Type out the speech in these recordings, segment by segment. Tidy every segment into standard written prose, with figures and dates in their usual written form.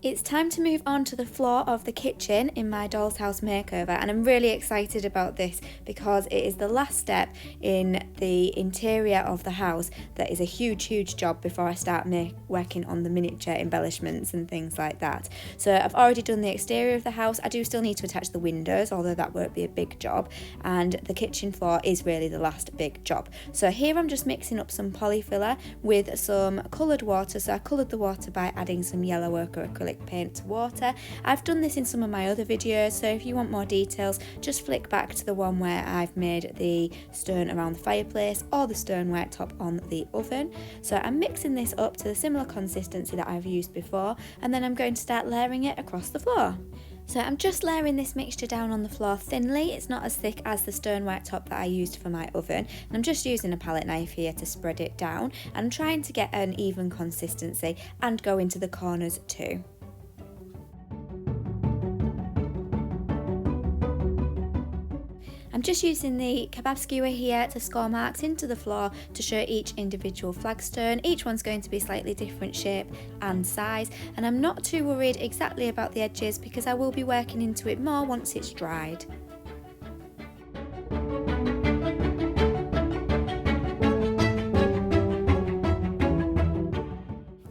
It's time to move on to the floor of the kitchen in my doll's house makeover, and I'm really excited about this because it is the last step in the interior of the house that is a huge job before I start working on the miniature embellishments and things like that. So I've already done the exterior of the house. I do still need to attach the windows, although that won't be a big job, and the kitchen floor is really the last big job. So here I'm just mixing up some polyfiller with some coloured water. So I coloured the water by adding some yellow ochre acrylic paint to water. I've done this in some of my other videos, so if you want more details, just flick back to the one where I've made the stone around the fireplace or the stone worktop on the oven. So I'm mixing this up to the similar consistency that I've used before, and then I'm going to start layering it across the floor. So I'm just layering this mixture down on the floor thinly. It's not as thick as the stone worktop that I used for my oven, and I'm just using a palette knife here to spread it down. I'm trying to get an even consistency and go into the corners too. I'm just using the kebab skewer here to score marks into the floor to show each individual flagstone. Each one's going to be slightly different shape and size, and I'm not too worried exactly about the edges because I will be working into it more once it's dried.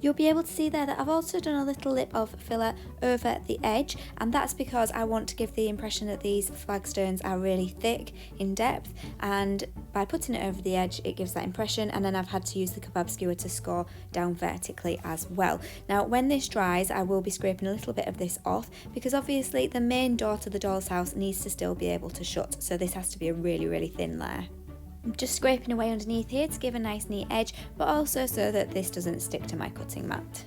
You'll be able to see there that I've also done a little lip of filler over the edge, and that's because I want to give the impression that these flagstones are really thick in depth, and by putting it over the edge it gives that impression. And then I've had to use the kebab skewer to score down vertically as well. Now when this dries I will be scraping a little bit of this off because obviously the main door to the doll's house needs to still be able to shut, so this has to be a really thin layer. I'm just scraping away underneath here to give a nice neat edge, but also so that this doesn't stick to my cutting mat.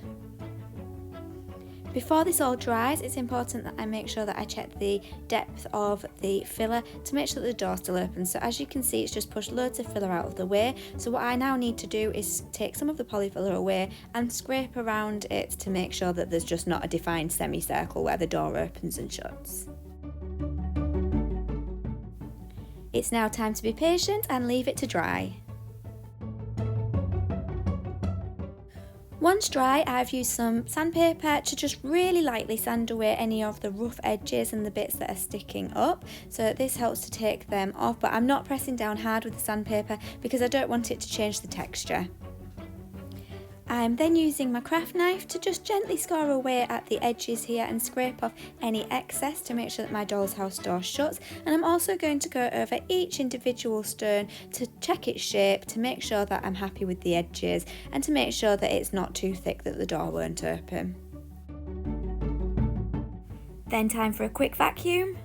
Before this all dries, it's important that I make sure that I check the depth of the filler to make sure that the door still opens. So as you can see, it's just pushed loads of filler out of the way. So what I now need to do is take some of the polyfiller away and scrape around it to make sure that there's just not a defined semicircle where the door opens and shuts. It's now time to be patient and leave it to dry. Once dry, I've used some sandpaper to just really lightly sand away any of the rough edges and the bits that are sticking up. So this helps to take them off, but I'm not pressing down hard with the sandpaper because I don't want it to change the texture. I'm then using my craft knife to just gently score away at the edges here and scrape off any excess to make sure that my doll's house door shuts. And I'm also going to go over each individual stone to check its shape, to make sure that I'm happy with the edges and to make sure that it's not too thick that the door won't open. Then time for a quick vacuum.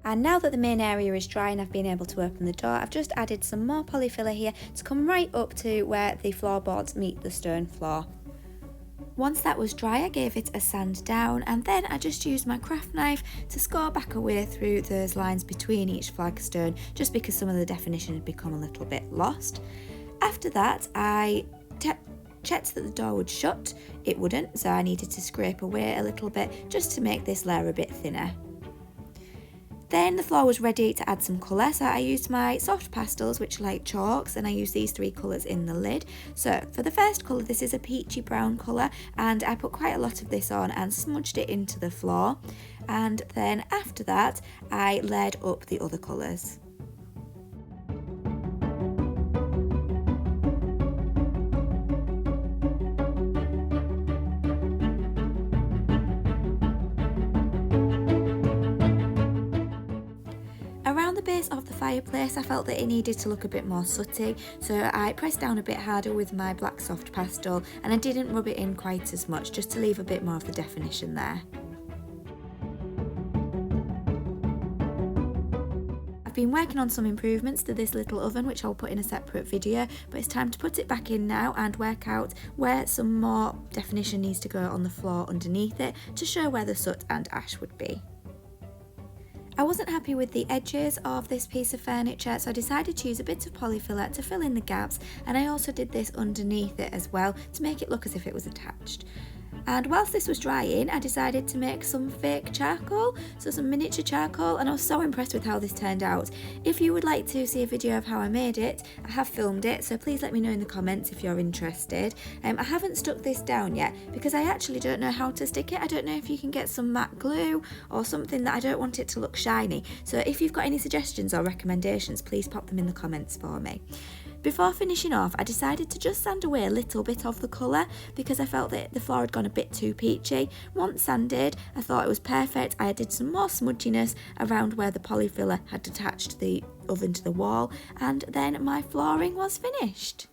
And now that the main area is dry and I've been able to open the door, I've just added some more polyfiller here to come right up to where the floorboards meet the stone floor. Once that was dry, I gave it a sand down, and then I just used my craft knife to score back away through those lines between each flagstone, just because some of the definition had become a little bit lost. After that, I checked that the door would shut. It wouldn't, so I needed to scrape away a little bit just to make this layer a bit thinner. Then the floor was ready to add some colour, so I used my soft pastels, which are like chalks, and I used these three colours in the lid. So for the first colour, this is a peachy brown colour, and I put quite a lot of this on and smudged it into the floor. And then after that, I layered up the other colours. Around the base of the fireplace I felt that it needed to look a bit more sooty, so I pressed down a bit harder with my black soft pastel and I didn't rub it in quite as much, just to leave a bit more of the definition there. I've been working on some improvements to this little oven, which I'll put in a separate video, but it's time to put it back in now and work out where some more definition needs to go on the floor underneath it to show where the soot and ash would be. I wasn't happy with the edges of this piece of furniture, so I decided to use a bit of polyfiller to fill in the gaps, and I also did this underneath it as well to make it look as if it was attached. And whilst this was drying, I decided to make some fake charcoal, so some miniature charcoal, and I was so impressed with how this turned out. If you would like to see a video of how I made it, I have filmed it, so please let me know in the comments if you're interested. I haven't stuck this down yet because I actually don't know how to stick it. I don't know if you can get some matte glue or something, that I don't want it to look shiny. So if you've got any suggestions or recommendations, please pop them in the comments for me. Before finishing off, I decided to just sand away a little bit of the colour because I felt that the floor had gone a bit too peachy. Once sanded, I thought it was perfect. I added some more smudginess around where the polyfiller had attached the oven to the wall, and then my flooring was finished.